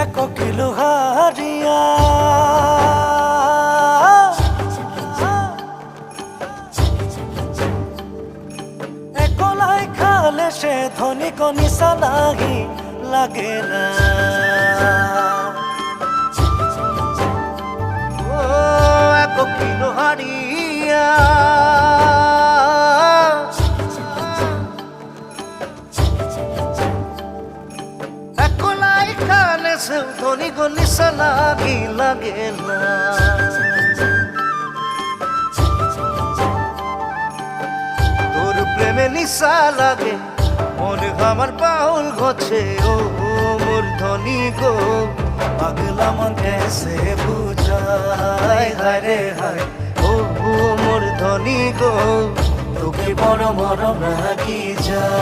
এক কিলো হারিয়া একলাই খালে সে ধনী কনিসা লাগি লাগে না ও এক কিলো হারিয়া একলাই খালে সে ধনী কনিসা লাগি লাগে না প্রেমে নিশা লাগে মনে আমার পাউল গছে ও মোর ধনী গো পাগলা মন কেসে বুঝায় হায় হায় ও মোর ধনী গো তোকে বড় মরম রাখি যা